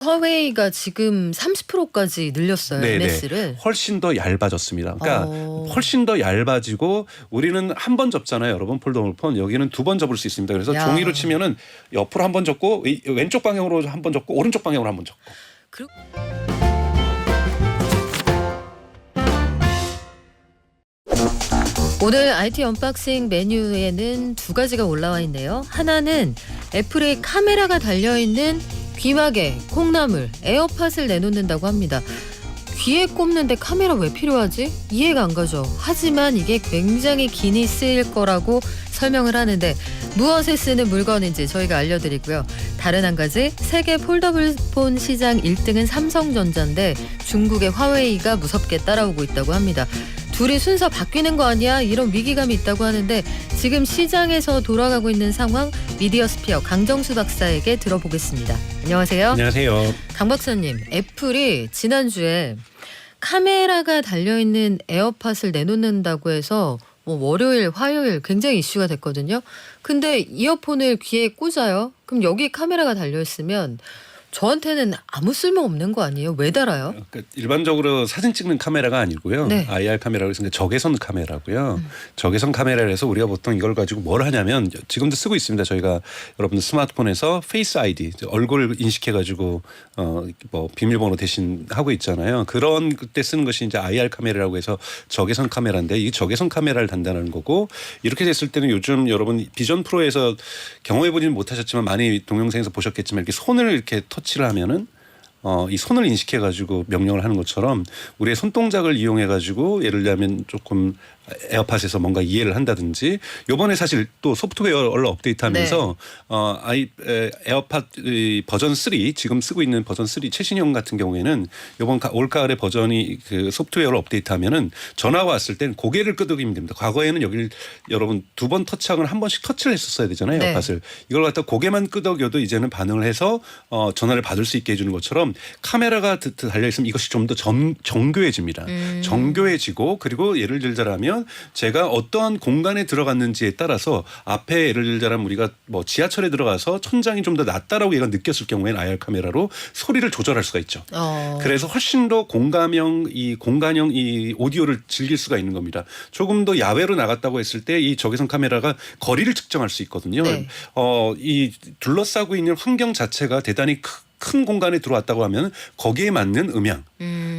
화웨이가 지금 30%까지 늘렸어요. 네네. NS를. 훨씬 더 얇아졌습니다. 그러니까 훨씬 더 얇아지고 우리는 한 번 접잖아요. 여러분 폴더블 폰. 여기는 두 번 접을 수 있습니다. 그래서 야. 종이로 치면은 옆으로 한 번 접고 왼쪽 방향으로 한 번 접고 오른쪽 방향으로 한 번 접고. 그리고 오늘 IT 언박싱 메뉴에는 두 가지가 올라와 있네요. 하나는 애플의 카메라가 달려있는 귀마개, 콩나물, 에어팟을 내놓는다고 합니다. 귀에 꼽는데 카메라 왜 필요하지? 이해가 안 가죠. 하지만 이게 굉장히 기니 쓰일 거라고 설명을 하는데 무엇에 쓰는 물건인지 저희가 알려드리고요. 다른 한 가지, 세계 폴더블 폰 시장 1등은 삼성전자인데 중국의 화웨이가 무섭게 따라오고 있다고 합니다. 둘이 순서 바뀌는 거 아니야? 이런 위기감이 있다고 하는데 지금 시장에서 돌아가고 있는 상황 미디어스피어 강정수 박사에게 들어보겠습니다. 안녕하세요. 안녕하세요. 강 박사님, 애플이 지난주에 카메라가 달려있는 에어팟을 내놓는다고 해서 월요일, 화요일 굉장히 이슈가 됐거든요. 근데 이어폰을 귀에 꽂아요. 그럼 여기 카메라가 달려있으면 저한테는 아무 쓸모 없는 거 아니에요? 왜 달아요? 그러니까 일반적으로 사진 찍는 카메라가 아니고요. 네. IR 카메라고 해서 적외선 카메라고요. 적외선 카메라를 해서 우리가 보통 이걸 가지고 뭘 하냐면 지금도 쓰고 있습니다. 저희가 여러분들 스마트폰에서 페이스 아이디 얼굴 인식해 가지고 뭐 비밀번호 대신 하고 있잖아요. 그런 그때 쓰는 것이 이제 IR 카메라라고 해서 적외선 카메라인데 이 적외선 카메라를 단다는 거고 이렇게 됐을 때는 요즘 여러분 비전 프로에서 경험해 보지는 못하셨지만 많이 동영상에서 보셨겠지만 이렇게 손을 이렇게 터치를 하면은 이 손을 인식해 가지고 명령을 하는 것처럼 우리의 손동작을 이용해 가지고 예를 들면 조금 에어팟에서 뭔가 이해를 한다든지 요번에 사실 또 소프트웨어를 업데이트하면서 에어팟 버전 3 지금 쓰고 있는 버전 3 최신형 같은 경우에는 요번 올가을에 버전이 그 소프트웨어를 업데이트하면은 전화가 왔을 땐 고개를 끄덕이면 됩니다. 과거에는 여기를 여러분 두 번 터치하거나 한 번씩 터치를 했었어야 되잖아요. 네. 에어팟을. 이걸 갖다 고개만 끄덕여도 이제는 반응을 해서 전화를 받을 수 있게 해주는 것처럼 카메라가 달려있으면 이것이 좀 더 정교해집니다. 정교해지고 그리고 예를 들자면 제가 어떠한 공간에 들어갔는지에 따라서 앞에 예를 들자면 우리가 뭐 지하철에 들어가서 천장이 좀 더 낮다라고 얘가 느꼈을 경우에는 IR 카메라로 소리를 조절할 수가 있죠. 그래서 훨씬 더 공간형 이 오디오를 즐길 수가 있는 겁니다. 조금 더 야외로 나갔다고 했을 때 이 적외선 카메라가 거리를 측정할 수 있거든요. 네. 이 둘러싸고 있는 환경 자체가 대단히 큰 공간에 들어왔다고 하면 거기에 맞는 음향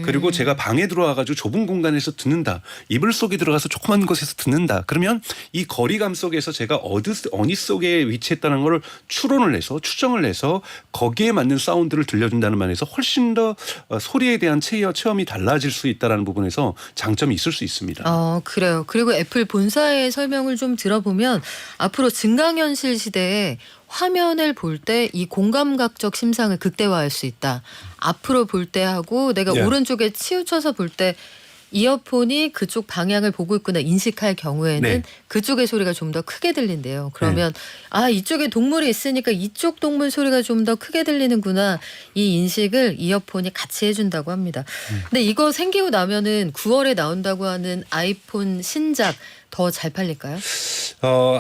그리고 제가 방에 들어와 가지고 좁은 공간에서 듣는다. 이불 속에 들어가서 조그만 곳에서 듣는다. 그러면 이 거리감 속에서 제가 어디 속에 위치했다는 걸 추론을 해서 추정을 해서 거기에 맞는 사운드를 들려준다는 면에서 훨씬 더 소리에 대한 체험이 달라질 수 있다는 부분에서 장점이 있을 수 있습니다. 그래요. 그리고 애플 본사의 설명을 좀 들어보면 앞으로 증강현실 시대에 화면을 볼 때 이 공감각적 심상을 극대화할 수 있다. 앞으로 볼 때 하고 내가 예. 오른쪽에 치우쳐서 볼 때 이어폰이 그쪽 방향을 보고 있구나 인식할 경우에는 네. 그쪽의 소리가 좀 더 크게 들린대요. 그러면 이쪽에 동물이 있으니까 이쪽 동물 소리가 좀 더 크게 들리는구나. 이 인식을 이어폰이 같이 해준다고 합니다. 근데 이거 생기고 나면은 9월에 나온다고 하는 아이폰 신작 더 잘 팔릴까요?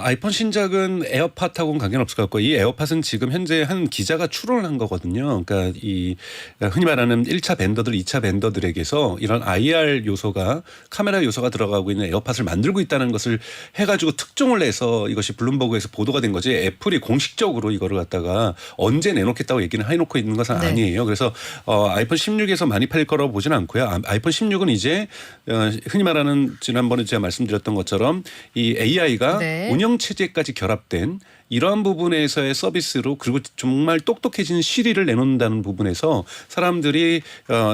아이폰 신작은 에어팟하고는 관계없을 것 같고 이 에어팟은 지금 현재 한 기자가 추론을 한 거거든요. 그러니까 이 흔히 말하는 1차 벤더들, 2차 벤더들에게서 이런 IR 요소가 카메라 요소가 들어가고 있는 에어팟을 만들고 있다는 것을 해가지고 특종을 해서 이것이 블룸버그에서 보도가 된 거지 애플이 공식적으로 이거를 갖다가 언제 내놓겠다고 얘기는 해놓고 있는 것은 네. 아니에요. 그래서 아이폰 16에서 많이 팔릴 거라고 보지는 않고요. 아이폰 16은 이제 흔히 말하는 지난번에 제가 말씀드렸던 것처럼 이 AI가 네. 운영 체제까지 결합된 이러한 부분에서의 서비스로 그리고 정말 똑똑해진 시리를 내놓는다는 부분에서 사람들이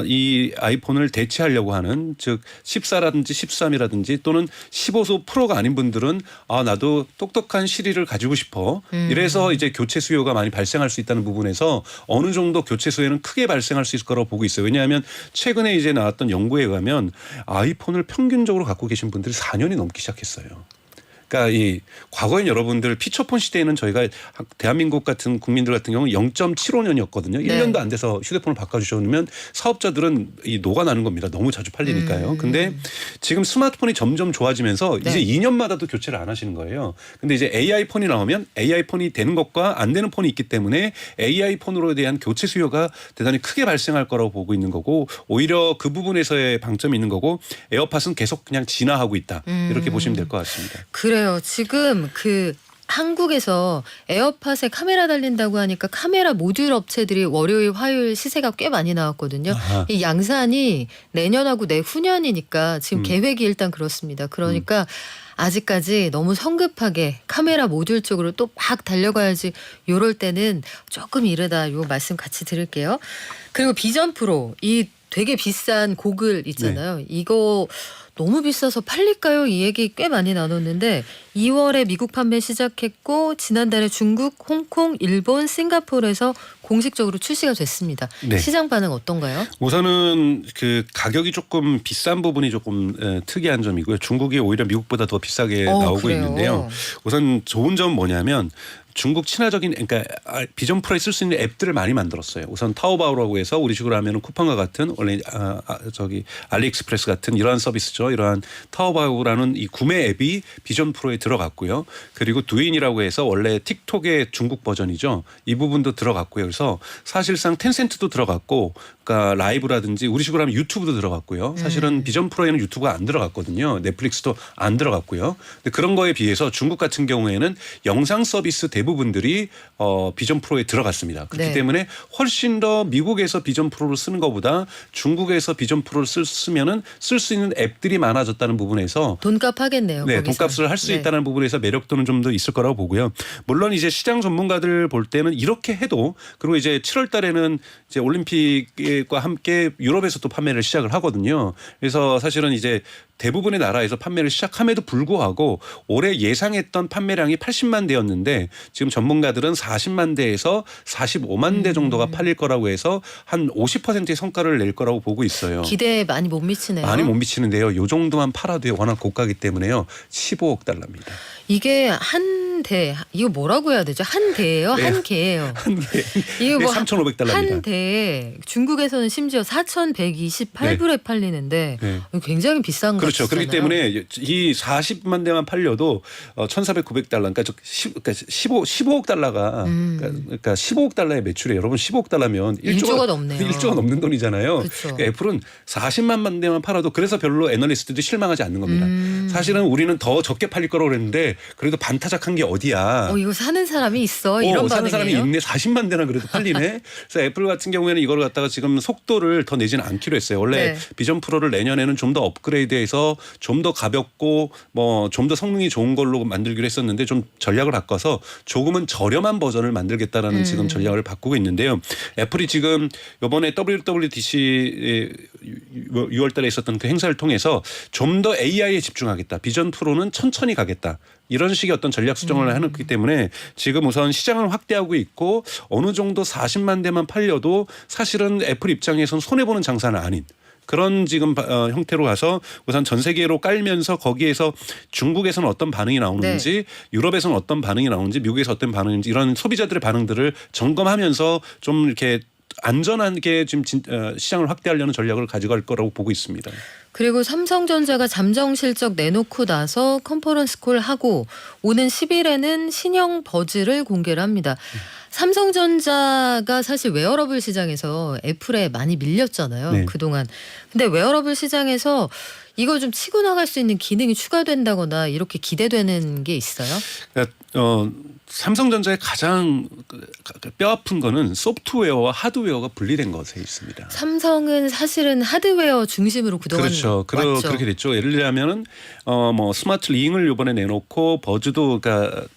이 아이폰을 대체하려고 하는 즉 14라든지 13이라든지 또는 15소 프로가 아닌 분들은 나도 똑똑한 시리를 가지고 싶어. 이래서 이제 교체 수요가 많이 발생할 수 있다는 부분에서 어느 정도 교체 수요는 크게 발생할 수 있을 거라고 보고 있어요. 왜냐하면 최근에 이제 나왔던 연구에 의하면 아이폰을 평균적으로 갖고 계신 분들이 4년이 넘기 시작했어요. 그러니까 이 과거엔 여러분들 피처폰 시대에는 저희가 대한민국 같은 국민들 같은 경우는 0.75년이었거든요. 1년도 안 돼서 휴대폰을 바꿔주셔면 사업자들은 이 녹아나는 겁니다. 너무 자주 팔리니까요. 근데 지금 스마트폰이 점점 좋아지면서 이제 2년마다도 교체를 안 하시는 거예요. 근데 이제 AI 폰이 나오면 AI 폰이 되는 것과 안 되는 폰이 있기 때문에 AI 폰으로 대한 교체 수요가 대단히 크게 발생할 거라고 보고 있는 거고 오히려 그 부분에서의 방점이 있는 거고 에어팟은 계속 그냥 진화하고 있다. 이렇게 보시면 될 것 같습니다. 그래요. 지금 한국에서 에어팟에 카메라 달린다고 하니까 카메라 모듈 업체들이 월요일, 화요일 시세가 꽤 많이 나왔거든요. 아하. 이 양산이 내년하고 내후년이니까 지금 계획이 일단 그렇습니다. 그러니까 아직까지 너무 성급하게 카메라 모듈 쪽으로 또 막 달려가야지 요럴 때는 조금 이르다 요 말씀 같이 드릴게요. 그리고 비전 프로 이 되게 비싼 고글 있잖아요. 이거 너무 비싸서 팔릴까요? 이 얘기 꽤 많이 나눴는데 2월에 미국 판매 시작했고 지난달에 중국, 홍콩, 일본, 싱가포르에서 공식적으로 출시가 됐습니다. 네. 시장 반응 어떤가요? 우선은 그 가격이 조금 비싼 부분이 조금 특이한 점이고요. 중국이 오히려 미국보다 더 비싸게 나오고 그래요? 있는데요. 우선 좋은 점은 뭐냐면 중국 친화적인 그러니까 비전 프로에 쓸 수 있는 앱들을 많이 만들었어요. 우선 타오바오라고 해서 우리 식으로 하면은 쿠팡과 같은 원래 알리익스프레스 같은 이러한 서비스죠. 이러한 타오바오라는 이 구매 앱이 비전 프로에 들어갔고요. 그리고 두인이라고 해서 원래 틱톡의 중국 버전이죠. 이 부분도 들어갔고요. 그래서 사실상 텐센트도 들어갔고 그러니까 라이브라든지 우리 식으로 하면 유튜브도 들어갔고요. 사실은 비전 프로에는 유튜브가 안 들어갔거든요. 넷플릭스도 안 들어갔고요. 근데 그런 거에 비해서 중국 같은 경우에는 영상 서비스 대부분들이 비전 프로에 들어갔습니다. 그렇기 때문에 훨씬 더 미국에서 비전 프로를 쓰는 것보다 중국에서 비전 프로를 쓰면은 쓸 수 있는 앱들이 많아졌다는 부분에서 돈값 하겠네요. 네, 거기서. 돈값을 할 수 있다는 부분에서 매력도는 좀 더 있을 거라고 보고요. 물론 이제 시장 전문가들 볼 때는 이렇게 해도 그리고 이제 7월 달에는 이제 올림픽과 함께 유럽에서도 판매를 시작을 하거든요. 그래서 사실은 이제 대부분의 나라에서 판매를 시작함에도 불구하고 올해 예상했던 판매량이 80만 대였는데 지금 전문가들은 40만 대에서 45만 대 정도가 팔릴 거라고 해서 한 50%의 성과를 낼 거라고 보고 있어요. 기대에 많이 못 미치네요. 많이 못 미치는데요. 이 정도만 팔아도 워낙 고가기 때문에요. 15억 달러입니다. 이게 한 대, 이거 뭐라고 해야 되죠? 한 대예요? 네. 한 개예요? 한 개. 이게 뭐 3,500달러입니다. 한 대에 중국에서는 심지어 4,128불에 팔리는데 네. 굉장히 비싼 거죠. 그렇죠. 그렇기 때문에 이 40만 대만 팔려도 1,400, 900달러, 그러니까 15억 달러가 그러니까 15억 달러의 매출에 여러분 15억 달러면 1조가 넘네요. 1조가 넘는 돈이잖아요. 그렇죠. 그러니까 애플은 40만 대만 팔아도 그래서 별로 애널리스트들이 실망하지 않는 겁니다. 사실은 우리는 더 적게 팔릴 거라고 그랬는데 그래도 반타작한 게 어디야. 이거 사는 사람이 있어. 이런 사는 반응이에요. 사람이 있네. 40만 대나 그래도 팔리네. 그래서 애플 같은 경우에는 이걸 갖다가 지금 속도를 더 내지는 않기로 했어요. 원래 비전 프로를 내년에는 좀 더 업그레이드해서 좀 더 가볍고 뭐 좀 더 성능이 좋은 걸로 만들기로 했었는데 좀 전략을 바꿔서 조금은 저렴한 버전을 만들겠다라는 지금 전략을 바꾸고 있는데요. 애플이 지금 이번에 WWDC 6월 달에 있었던 그 행사를 통해서 좀 더 AI에 집중하겠다. 비전 프로는 천천히 가겠다. 이런 식의 어떤 전략 수정을 하는 거기 때문에 지금 우선 시장을 확대하고 있고 어느 정도 40만 대만 팔려도 사실은 애플 입장에선 손해보는 장사는 아닌 그런 지금 형태로 가서 우선 전 세계로 깔면서 거기에서 중국에서는 어떤 반응이 나오는지 유럽에서는 어떤 반응이 나오는지 미국에서 어떤 반응인지 이런 소비자들의 반응들을 점검하면서 좀 이렇게 안전하게 지금 시장을 확대하려는 전략을 가져갈 거라고 보고 있습니다. 그리고 삼성전자가 잠정 실적 내놓고 나서 컨퍼런스 콜 하고 오는 10일에는 신형 버즈를 공개를 합니다. 삼성전자가 사실 웨어러블 시장에서 애플에 많이 밀렸잖아요. 네. 그동안. 근데 웨어러블 시장에서 이거 좀 치고 나갈 수 있는 기능이 추가된다거나 이렇게 기대되는 게 있어요? 그러니까 삼성전자의 가장 뼈아픈 거는 소프트웨어와 하드웨어가 분리된 것에 있습니다. 삼성은 사실은 하드웨어 중심으로 그동안 그렇죠. 왔죠. 그렇게 됐죠. 예를 들자면은 뭐 스마트 링을 이번에 내놓고 버즈도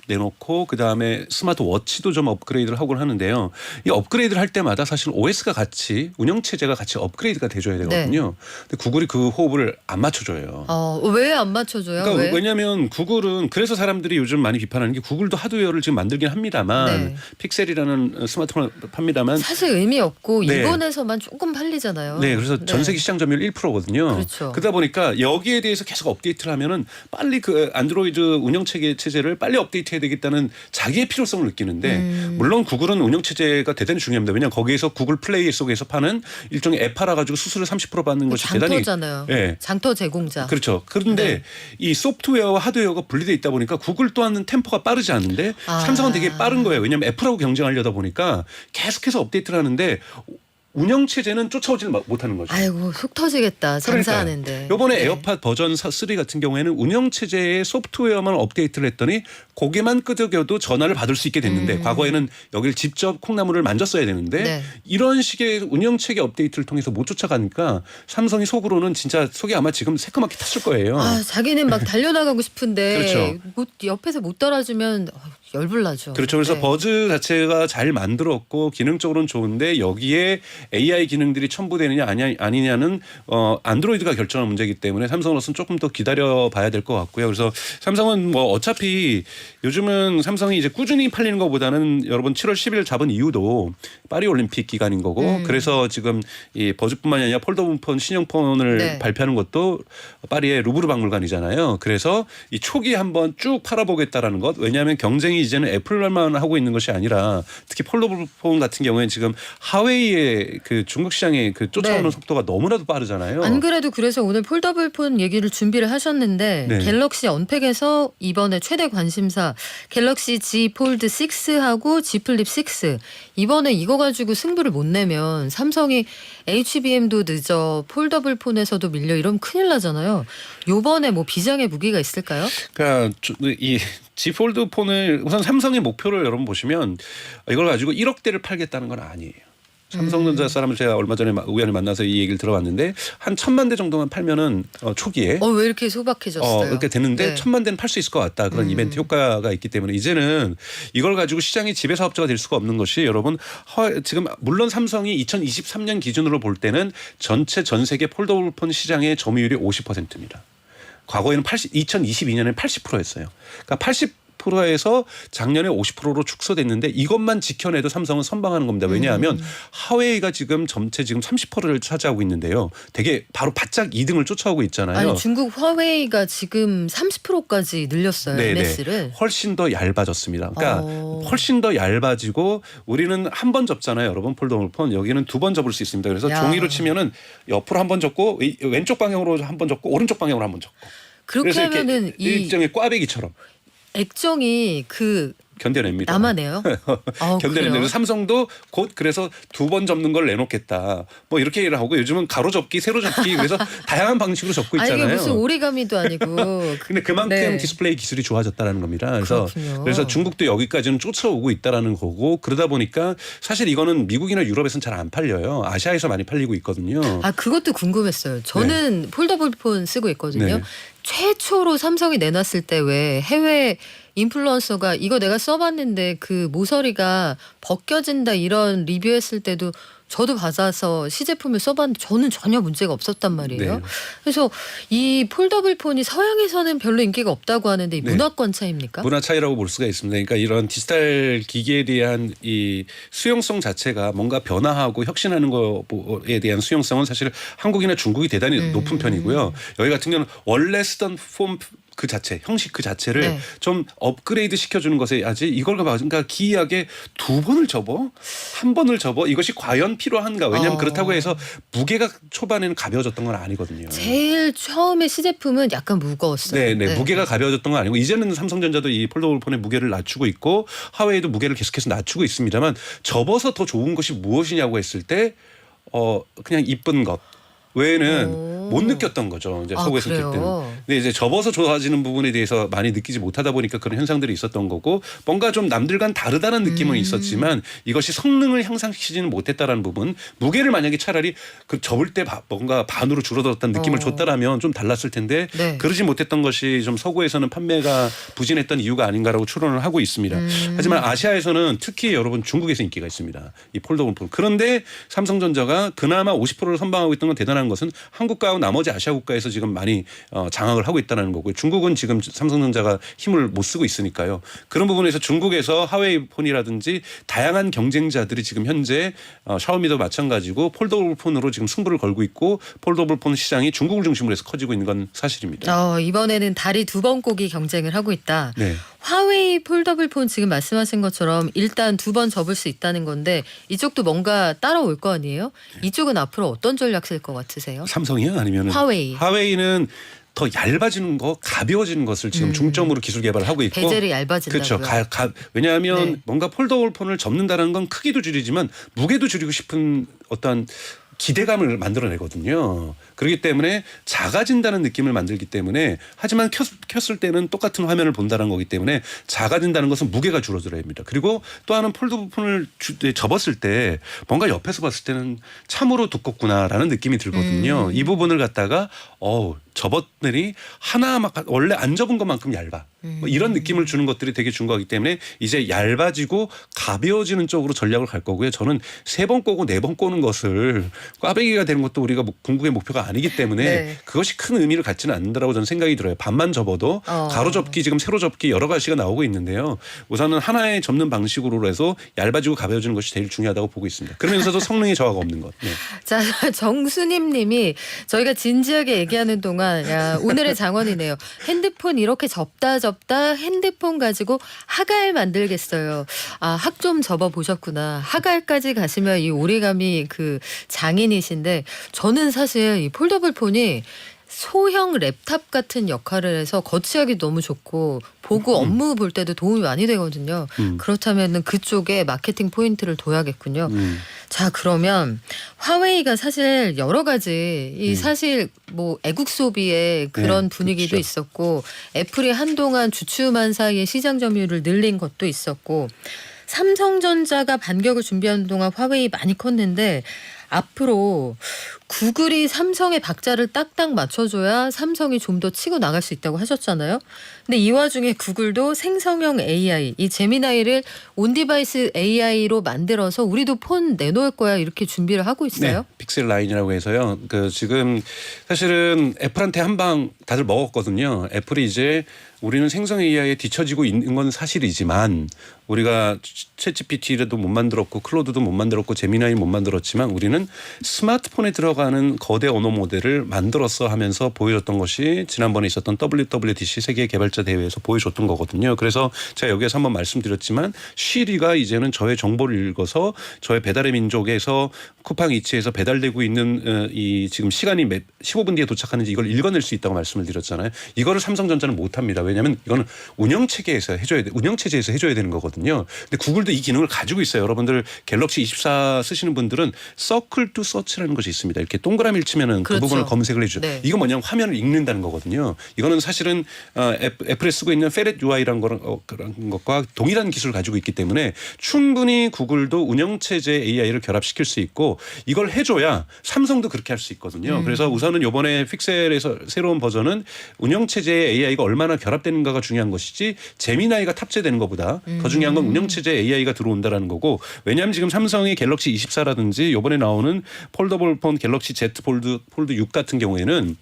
내놓고 그 다음에 스마트 워치도 좀 업그레이드를 하고 하는데요. 이 업그레이드를 할 때마다 사실 OS가 같이 운영 체제가 같이 업그레이드가 돼줘야 되거든요. 근데 구글이 그 호흡을 안 맞춰줘요. 왜 안 맞춰줘요? 그러니까 왜? 왜냐하면 구글은 그래서 사람들이 요즘 많이 비판하는 게 구글도 하드웨어를 폴더블을 지금 만들긴 합니다만 네. 픽셀이라는 스마트폰을 팝니다만 사실 의미 없고 네. 일본에서만 조금 팔리잖아요. 네, 그래서 전 세계 시장 점유율 1%거든요. 그렇죠. 그러다 보니까 여기에 대해서 계속 업데이트를 하면은 빨리 그 안드로이드 운영 체제를 빨리 업데이트해야 되겠다는 자기의 필요성을 느끼는데 물론 구글은 운영 체제가 대단히 중요합니다. 왜냐하면 거기에서 구글 플레이 속에서 파는 일종의 앱 팔아가지고 수수료 30% 받는 것이 대단히 장터잖아요. 네. 장터 제공자. 그렇죠. 그런데 네. 이 소프트웨어와 하드웨어가 분리돼 있다 보니까 구글 또한 템포가 빠르지 않은데 삼성은 되게 빠른 거예요. 왜냐하면 애플하고 경쟁하려다 보니까 계속해서 업데이트를 하는데 운영 체제는 쫓아오질 못하는 거죠. 아이고 속 터지겠다. 장사하는데. 이번에 네. 에어팟 버전 3 같은 경우에는 운영 체제의 소프트웨어만 업데이트를 했더니 고개만 끄덕여도 전화를 받을 수 있게 됐는데 과거에는 여기를 직접 콩나물을 만졌어야 되는데 네. 이런 식의 운영 체계 업데이트를 통해서 못 쫓아가니까 삼성이 속으로는 진짜 속이 아마 지금 새까맣게 탔을 거예요. 아, 자기는 막 달려나가고 싶은데 그렇죠. 옆에서 못 따라주면 열불나죠. 그렇죠. 그래서 네. 버즈 자체가 잘 만들었고 기능적으로는 좋은데 여기에 AI 기능들이 첨부되느냐 아니냐는 안드로이드가 결정한 문제이기 때문에 삼성으로서는 조금 더 기다려봐야 될 것 같고요. 그래서 삼성은 뭐 어차피 요즘은 삼성이 이제 꾸준히 팔리는 것보다는 여러분 7월 10일 잡은 이유도 파리 올림픽 기간인 거고 그래서 지금 이 버즈뿐만이 아니라 폴더블폰 신형폰을 네. 발표하는 것도 파리의 루브르 박물관이잖아요. 그래서 이 초기에 한번 쭉 팔아보겠다라는 것. 왜냐하면 경쟁이 이제는 애플만 하고 있는 것이 아니라 특히 폴더블폰 같은 경우에는 지금 하웨이의 그 중국 시장에 그 쫓아오는 네. 속도가 너무나도 빠르잖아요. 안 그래도 그래서 오늘 폴더블폰 얘기를 준비를 하셨는데 네. 갤럭시 언팩에서 이번에 최대 관심사 갤럭시 Z 폴드 6하고 Z 플립 6 이번에 이거 가지고 승부를 못 내면 삼성이 HBM도 늦어 폴더블폰에서도 밀려 이러면 큰일 나잖아요. 요번에 뭐 비장의 무기가 있을까요? 그러니까 이 Z 폴드 폰을 우선 삼성의 목표를 여러분 보시면 이걸 가지고 1억 대를 팔겠다는 건 아니에요. 삼성전자 사람을 제가 얼마 전에 우연히 만나서 이 얘기를 들어봤는데 한 1,000만 대 정도만 팔면은 초기에 왜 이렇게 소박해졌어요? 이렇게 되는데 네. 1,000만 대는 팔 수 있을 것 같다. 그런 이벤트 효과가 있기 때문에 이제는 이걸 가지고 시장이 지배사업자가 될 수가 없는 것이 여러분 지금 물론 삼성이 2023년 기준으로 볼 때는 전체 전 세계 폴더블폰 시장의 점유율이 50%입니다. 과거에는 2022년에 80%였어요. 그러니까 80%에서 작년에 50%로 축소됐는데 이것만 지켜내도 삼성은 선방하는 겁니다. 왜냐하면 하웨이가 지금 전체 지금 30%를 차지하고 있는데요. 되게 바로 바짝 2등을 쫓아오고 있잖아요. 아니 중국 화웨이가 지금 30%까지 늘렸어요. 네네. NS를. 훨씬 더 얇아졌습니다. 그러니까 훨씬 더 얇아지고 우리는 한 번 접잖아요. 여러분 폴더블폰 여기는 2번 접을 수 있습니다. 그래서 야. 종이로 치면은 옆으로 한 번 접고 왼쪽 방향으로 한 번 접고 오른쪽 방향으로 한 번 접고. 그렇게 그래서 하면은 이렇게 이 일종의 꽈배기처럼 액정이 그 견뎌냅니다. 남아내요. 견뎌냅니다. 그래요? 그래서 삼성도 곧 그래서 2번 접는 걸 내놓겠다. 뭐 이렇게 얘기를 하고 요즘은 가로 접기, 세로 접기 그래서 다양한 방식으로 접고 아 있잖아요. 이게 무슨 오리가미도 아니고. 근데 그만큼 네. 디스플레이 기술이 좋아졌다는 겁니다. 그렇군요. 그래서 중국도 여기까지는 쫓아오고 있다라는 거고 그러다 보니까 사실 이거는 미국이나 유럽에서는 잘 안 팔려요. 아시아에서 많이 팔리고 있거든요. 아 그것도 궁금했어요. 저는 폴더블폰 쓰고 있거든요. 네. 최초로 삼성이 내놨을 때 왜 해외 인플루언서가 이거 내가 써봤는데 그 모서리가 벗겨진다 이런 리뷰했을 때도 저도 받아서 시제품을 써봤는데 저는 전혀 문제가 없었단 말이에요. 네. 그래서 이 폴더블폰이 서양에서는 별로 인기가 없다고 하는데 이 네. 문화권 차이입니까? 문화 차이라고 볼 수가 있습니다. 그러니까 이런 디지털 기기에 대한 이 수용성 자체가 뭔가 변화하고 혁신하는 거에 대한 수용성은 사실 한국이나 중국이 대단히 높은 편이고요. 여기 같은 경우는 원래 쓰던 폼 그 자체, 형식 그 자체를 네. 좀 업그레이드 시켜주는 것에 아직 이걸 그러니까 기이하게 2번을 접어, 1번을 접어 이것이 과연 필요한가? 왜냐하면 그렇다고 해서 무게가 초반에는 가벼워졌던 건 아니거든요. 제일 처음에 시제품은 약간 무거웠어요. 네. 무게가 가벼워졌던 건 아니고 이제는 삼성전자도 이 폴더블폰의 무게를 낮추고 있고 하웨이도 무게를 계속해서 낮추고 있습니다만 접어서 더 좋은 것이 무엇이냐고 했을 때 그냥 이쁜 것 외에는 못 느꼈던 거죠. 이제 속에서 느낄 때는. 근데 이제 접어서 좋아지는 부분에 대해서 많이 느끼지 못하다 보니까 그런 현상들이 있었던 거고 뭔가 좀 남들과는 다르다는 느낌은 있었지만 이것이 성능을 향상시키지는 못했다라는 부분 무게를 만약에 차라리 그 접을 때 뭔가 반으로 줄어들었다는 느낌을 줬다라면 좀 달랐을 텐데 네. 그러지 못했던 것이 좀 서구에서는 판매가 부진했던 이유가 아닌가라고 추론을 하고 있습니다. 하지만 아시아에서는 특히 여러분 중국에서 인기가 있습니다. 이 폴더블폰. 그런데 삼성전자가 그나마 50%를 선방하고 있던 건 대단한 것은 한국 가운데 나머지 아시아 국가에서 지금 많이 장악을 하고 있다는 거고요. 중국은 지금 삼성전자가 힘을 못 쓰고 있으니까요. 그런 부분에서 중국에서 하웨이 폰이라든지 다양한 경쟁자들이 지금 현재 샤오미도 마찬가지고 폴더블 폰으로 지금 승부를 걸고 있고 폴더블 폰 시장이 중국을 중심으로 해서 커지고 있는 건 사실입니다. 이번에는 다리 두 번 꼬기 경쟁을 하고 있다. 네. 화웨이 폴더블 폰 지금 말씀하신 것처럼 일단 두 번 접을 수 있다는 건데 이쪽도 뭔가 따라올 거 아니에요? 이쪽은 앞으로 어떤 전략 쓸 것 같으세요? 삼성이요? 아니면 화웨이. 화웨이는 더 얇아지는 거, 가벼워지는 것을 지금 중점으로 기술 개발을 하고 있고 베젤이 얇아진다고요? 그렇죠. 왜냐하면 네. 뭔가 폴더블 폰을 접는다는 건 크기도 줄이지만 무게도 줄이고 싶은 어떤 기대감을 만들어내거든요. 그렇기 때문에 작아진다는 느낌을 만들기 때문에 하지만 켰을 때는 똑같은 화면을 본다는 거기 때문에 작아진다는 것은 무게가 줄어들어야 합니다. 그리고 또 하나는 폴더폰을 접었을 때 뭔가 옆에서 봤을 때는 참으로 두껍구나라는 느낌이 들거든요. 이 부분을 갖다가 접었더니 원래 안 접은 것만큼 얇아. 뭐 이런 느낌을 주는 것들이 되게 중요하기 때문에 이제 얇아지고 가벼워지는 쪽으로 전략을 갈 거고요. 저는 3번 꼬고 4번 꼬는 것을 꽈배기가 되는 것도 우리가 궁극의 목표가 아니기 때문에 네. 그것이 큰 의미를 갖지는 않는다라고 저는 생각이 들어요. 반만 접어도 가로 접기 지금 세로 접기 여러 가지가 나오고 있는데요. 우선은 하나의 접는 방식으로 해서 얇아지고 가벼워지는 것이 제일 중요하다고 보고 있습니다. 그러면서도 성능에 저하가 없는 것. 네. 자, 정수님 님이 저희가 진지하게 얘기하는 동안 오늘의 장원이네요. 핸드폰 이렇게 접다 핸드폰 가지고 하갈 만들겠어요. 학 좀 접어보셨구나. 하갈까지 가시면 이 오리가미 그 장인이신데 저는 사실 이 폴더블 폰이 소형 랩탑 같은 역할을 해서 거치하기 너무 좋고 보고 업무 볼 때도 도움이 많이 되거든요. 그렇다면 그쪽에 마케팅 포인트를 둬야겠군요. 자, 그러면 화웨이가 사실 여러 가지 사실 뭐 애국 소비의 그런 분위기도 그렇죠. 있었고 애플이 한동안 주춤한 사이에 시장 점유율을 늘린 것도 있었고 삼성전자가 반격을 준비하는 동안 화웨이 많이 컸는데 앞으로 구글이 삼성의 박자를 딱딱 맞춰줘야 삼성이 좀 더 치고 나갈 수 있다고 하셨잖아요. 근데 이 와중에 구글도 생성형 AI, 이 제미나이를 온디바이스 AI로 만들어서 우리도 폰 내놓을 거야 이렇게 준비를 하고 있어요. 네, 픽셀 라인이라고 해서요. 지금 사실은 애플한테 한 방 다들 먹었거든요. 애플이 이제 우리는 생성 AI에 뒤처지고 있는 건 사실이지만 우리가 챗GPT도 못 만들었고 클로드도 못 만들었고 제미나이 못 만들었지만 우리는 스마트폰에 들어가는 거대 언어 모델을 만들었어 하면서 보여줬던 것이 지난번에 있었던 WWDC 세계 개발자 대회에서 보여줬던 거거든요. 그래서 제가 여기에서 한번 말씀드렸지만 시리가 이제는 저의 정보를 읽어서 저의 배달의 민족에서 쿠팡 이츠에서 배달되고 있는 이 지금 시간이 15분 뒤에 도착하는지 이걸 읽어낼 수 있다고 말씀을 드렸잖아요. 이거를 삼성전자는 못합니다. 왜냐하면 이거는 운영체계에서 해줘야 되는 거거든요. 근데 구글도 이 기능을 가지고 있어요. 여러분들 갤럭시 24 쓰시는 분들은 서클 투 서치라는 것이 있습니다. 이렇게 동그라미를 치면은 그렇죠. 그 부분을 검색을 해주죠. 네. 이거 뭐냐면 화면을 읽는다는 거거든요. 이거는 사실은 애플에 쓰고 있는 페렛 UI라는 그런 것과 동일한 기술을 가지고 있기 때문에 충분히 구글도 운영체제 AI를 결합시킬 수 있고 이걸 해줘야 삼성도 그렇게 할 수 있거든요. 그래서 우선은 이번에 픽셀에서 새로운 버전은 운영체제의 AI가 얼마나 결합되는가가 중요한 것이지 제미나이가 탑재되는 것보다 더 중요한 건 운영체제 AI가 들어온다라는 거고 왜냐하면 지금 삼성이 갤럭시 24라든지 이번에 나오는 폴더블 폰 갤럭시 Z 폴드 6 같은 경우에는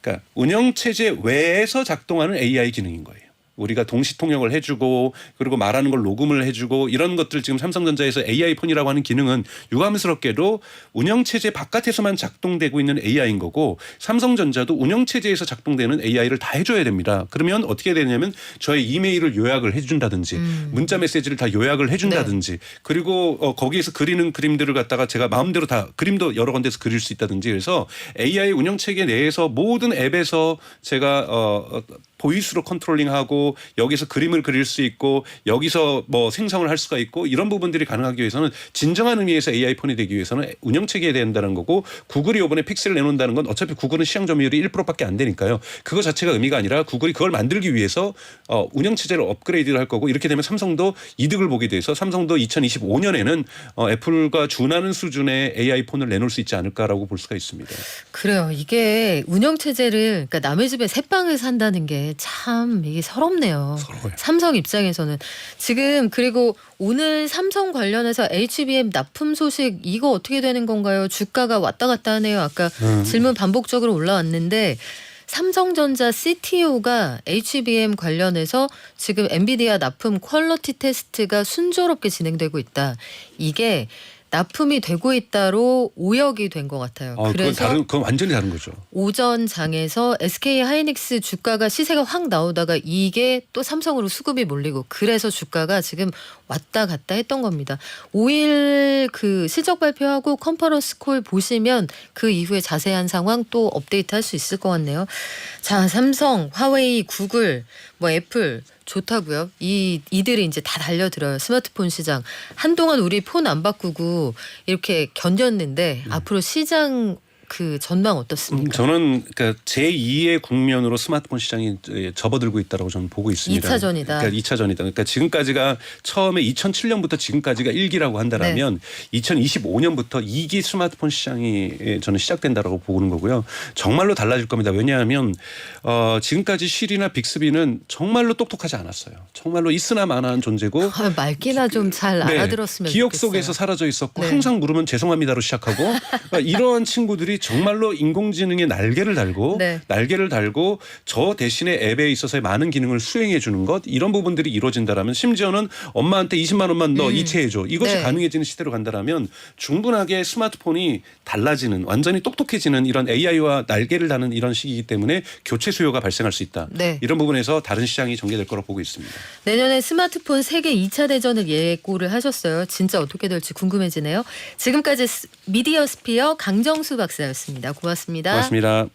그러니까 운영체제 외에서 작동하는 AI 기능인 거예요. 우리가 동시 통역을 해주고 그리고 말하는 걸 녹음을 해주고 이런 것들 지금 삼성전자에서 AI 폰이라고 하는 기능은 유감스럽게도 운영체제 바깥에서만 작동되고 있는 AI인 거고 삼성전자도 운영체제에서 작동되는 AI를 다 해줘야 됩니다. 그러면 어떻게 되냐면 저의 이메일을 요약을 해준다든지 문자 메시지를 다 요약을 해준다든지 네. 그리고 거기에서 그리는 그림들을 갖다가 제가 마음대로 다 그림도 여러 군데서 그릴 수 있다든지 그래서 AI 운영체계 내에서 모든 앱에서 제가 보이스로 컨트롤링하고 여기서 그림을 그릴 수 있고 여기서 뭐 생성을 할 수가 있고 이런 부분들이 가능하기 위해서는 진정한 의미에서 AI 폰이 되기 위해서는 운영체계에 된다는 거고 구글이 이번에 픽셀을 내놓는다는 건 어차피 구글은 시장 점유율이 1%밖에 안 되니까요. 그거 자체가 의미가 아니라 구글이 그걸 만들기 위해서 운영체제를 업그레이드를 할 거고 이렇게 되면 삼성도 이득을 보게 돼서 삼성도 2025년에는 애플과 준하는 수준의 AI 폰을 내놓을 수 있지 않을까라고 볼 수가 있습니다. 그래요. 이게 운영체제를 그러니까 남의 집에 새빵을 산다는 게 게 참 이게 서럽네요. 서러워요. 삼성 입장에서는 지금 그리고 오늘 삼성 관련해서 HBM 납품 소식 이거 어떻게 되는 건가요? 주가가 왔다 갔다 하네요. 아까 질문 반복적으로 올라왔는데 삼성전자 CTO가 HBM 관련해서 지금 엔비디아 납품 퀄리티 테스트가 순조롭게 진행되고 있다. 이게 납품이 되고 있다로 오역이 된 것 같아요. 그건 완전히 다른 거죠. 오전 장에서 SK 하이닉스 주가가 시세가 확 나오다가 이게 또 삼성으로 수급이 몰리고 그래서 주가가 지금 왔다 갔다 했던 겁니다. 5일 그 실적 발표하고 컨퍼런스 콜 보시면 그 이후에 자세한 상황 또 업데이트 할 수 있을 것 같네요. 자, 삼성, 화웨이, 구글, 뭐 애플 좋다고요. 이들이 이제 다 달려들어요. 스마트폰 시장. 한동안 우리 폰 안 바꾸고 이렇게 견뎠는데 앞으로 시장 그 전망 어떻습니까? 저는 그러니까 제2의 국면으로 스마트폰 시장이 접어들고 있다고 저는 보고 있습니다. 2차전이다. 그러니까 2차전이다. 그러니까 지금까지가 처음에 2007년부터 지금까지가 1기라고 한다라면 2025년부터 2기 스마트폰 시장이 저는 시작된다라고 보는 거고요. 정말로 달라질 겁니다. 왜냐하면 지금까지 쉴이나 빅스비는 정말로 똑똑하지 않았어요. 정말로 있으나 마나한 존재고 말기나 좀 잘 알아들었으면 기억 좋겠어요. 속에서 사라져 있었고 네. 항상 물으면 죄송합니다로 시작하고 그러니까 이러한 친구들이 정말로 인공지능에 날개를 달고 네. 저 대신에 앱에 있어서의 많은 기능을 수행해 주는 것 이런 부분들이 이루어진다라면 심지어는 엄마한테 20만 원만 너 이체해 줘. 이것이 네. 가능해지는 시대로 간다라면 충분하게 스마트폰이 달라지는 완전히 똑똑해지는 이런 AI와 날개를 다는 이런 시기이기 때문에 교체 수요가 발생할 수 있다. 네. 이런 부분에서 다른 시장이 전개될 거라고 보고 있습니다. 내년에 스마트폰 세계 2차 대전을 예고를 하셨어요. 진짜 어떻게 될지 궁금해지네요. 지금까지 미디어 스피어 강정수 박사였습니다. 고맙습니다. 고맙습니다.